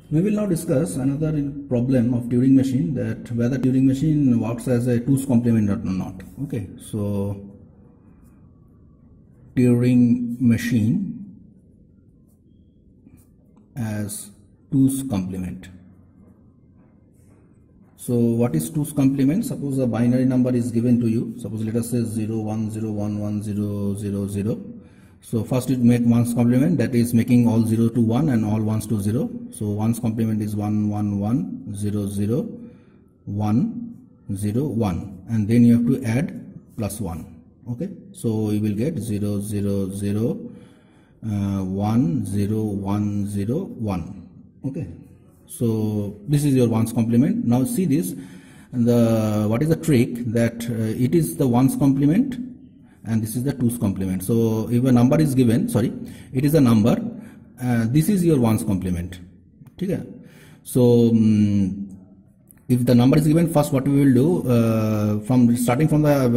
We will now discuss another problem of Turing machine, that whether Turing machine works as a 2's complement or not. Okay, so Turing machine as 2's complement. So what is 2's complement? Suppose a binary number is given to you. Suppose let us say 0 1 0 1 1 0 0 0. So first it make 1's complement, that is making all 0 to 1 and all 1's to 0. So 1's complement is 1 1 1 0 0 1 0 1, and then you have to add plus 1. Okay, so you will get 0 0 0 1 0 1 0 1. Okay, so this is your 1's complement. Now see this, what is the trick, that it is the 1's complement and this is the 2's complement. So if a number is given, sorry, it is a number, this is your 1's complement. Okay, so if the number is given, first what we will do, from starting from the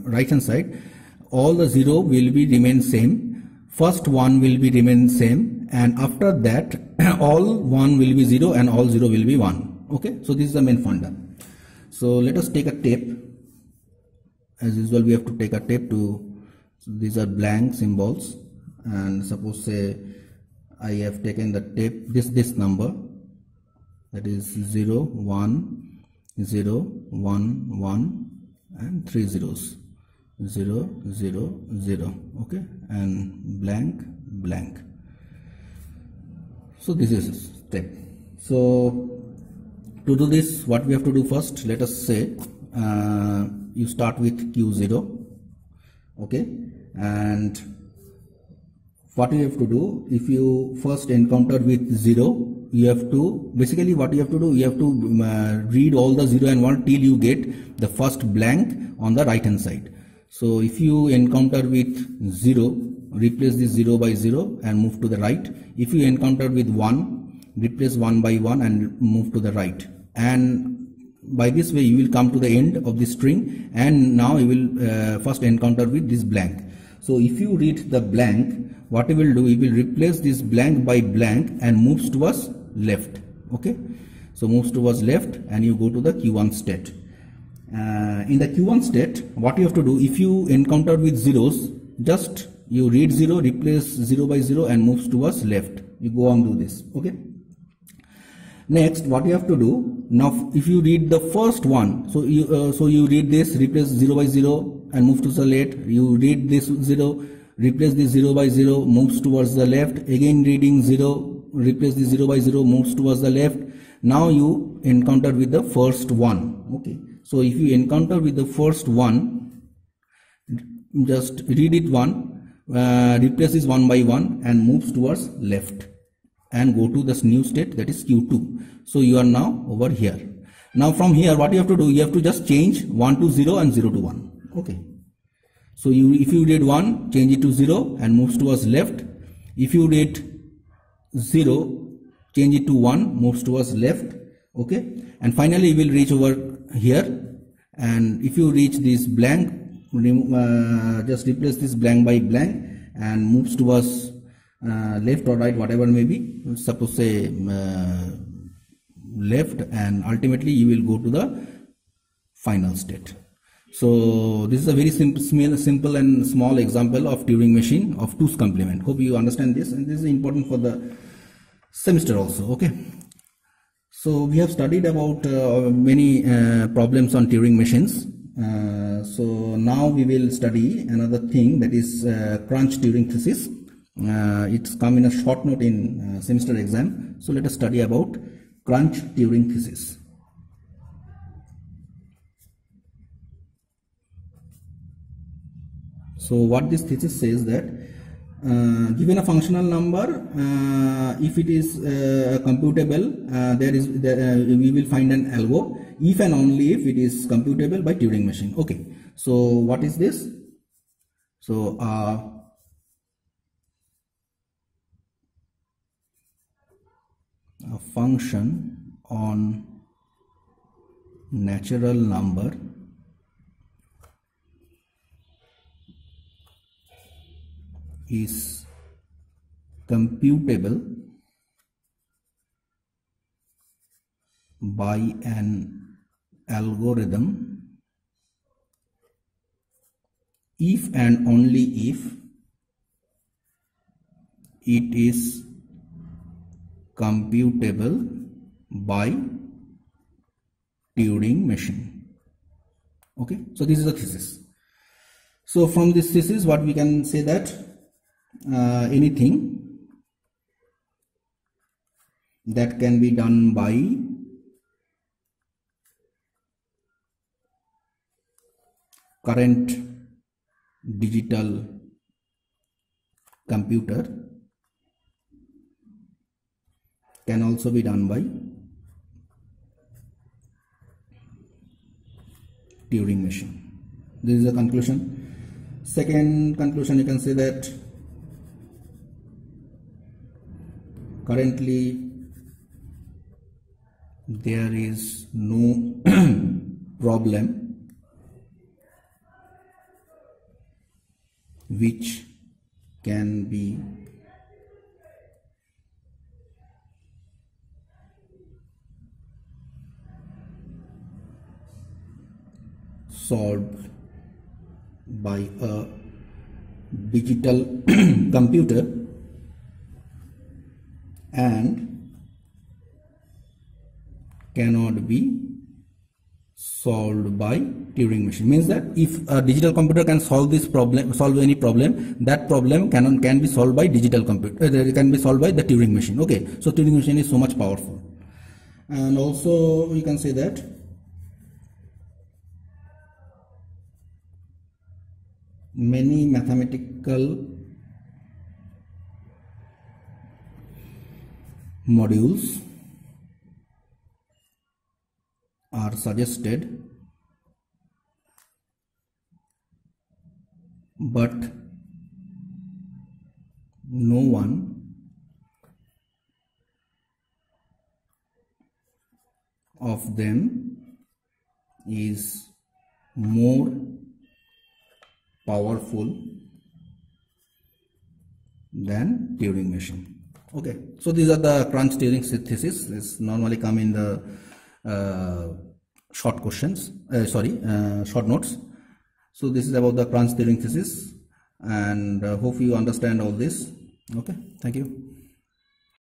right hand side, all the 0 will be remain same, first 1 will be remain same, and after that all 1 will be 0 and all 0 will be 1. Okay, so this is the main funda. So let us take a tape. As usual, we have to take a tape to, so these are blank symbols, and suppose say I have taken the tape, this number, that is 0 1 0 1 1 and 3 zeros, 0 0 0. Okay, and blank blank. So this is step. So to do this, what we have to do first, let us say you start with Q0. Okay, and what you have to do, if you first encounter with 0, you have to, basically what you have to do, you have to read all the 0 and 1 till you get the first blank on the right hand side. So if you encounter with 0, replace this 0 by 0 and move to the right. If you encounter with 1, replace 1 by 1 and move to the right. And by this way you will come to the end of the string, and now you will first encounter with this blank. So if you read the blank, what you will do, you will replace this blank by blank and moves towards left. Okay, so moves towards left and you go to the Q1 state. In the Q1 state, what you have to do, if you encounter with zeros, just you read 0, replace 0 by 0 and moves towards left. You go on do this. Okay, next what you have to do, now if you read the first one, so you read this, replace 0 by 0 and move to the left. You read this 0, replace this 0 by 0, moves towards the left. Again reading 0, replace this 0 by 0, moves towards the left. Now you encounter with the first one. Okay, so if you encounter with the first one, just read it 1, replace this 1 by 1 and moves towards left and go to this new state, that is Q2. So you are now over here. Now from here what you have to do, you have to just change 1 to 0 and 0 to 1. Okay, so if you did 1, change it to 0 and moves towards left. If you did 0, change it to 1, moves towards left. Okay, and finally you will reach over here, and if you reach this blank, just replace this blank by blank and moves towards left or right, whatever may be, suppose say left, and ultimately you will go to the final state. So this is a very simple and small example of Turing machine of 2's complement. Hope you understand this, and this is important for the semester also. Okay, so we have studied about many problems on Turing machines. So now we will study another thing, that is crunch Turing thesis. It's come in a short note in semester exam. So let us study about crunch Turing thesis. So what this thesis says, that given a functional number, if it is computable, we will find an algo if and only if it is computable by Turing machine. Okay, so what is this? So a function on natural number is computable by an algorithm if and only if it is computable by Turing machine. Okay, so this is the thesis. So from this thesis, what we can say that anything that can be done by current digital computer can also be done by Turing machine. This is the conclusion. Second conclusion, you can say that currently there is no problem which can be solved by a digital computer and cannot be solved by Turing machine. Means that if a digital computer can solve this problem, solve any problem, that problem can be solved by digital computer. It can be solved by the Turing machine. Okay, so Turing machine is so much powerful. And also we can say that many mathematical modules are suggested, but no one of them is more powerful than Turing machine. Okay, so these are the crunch Turing thesis. This normally come in the short questions, short notes. So this is about the crunch Turing thesis, and hope you understand all this. Okay, thank you.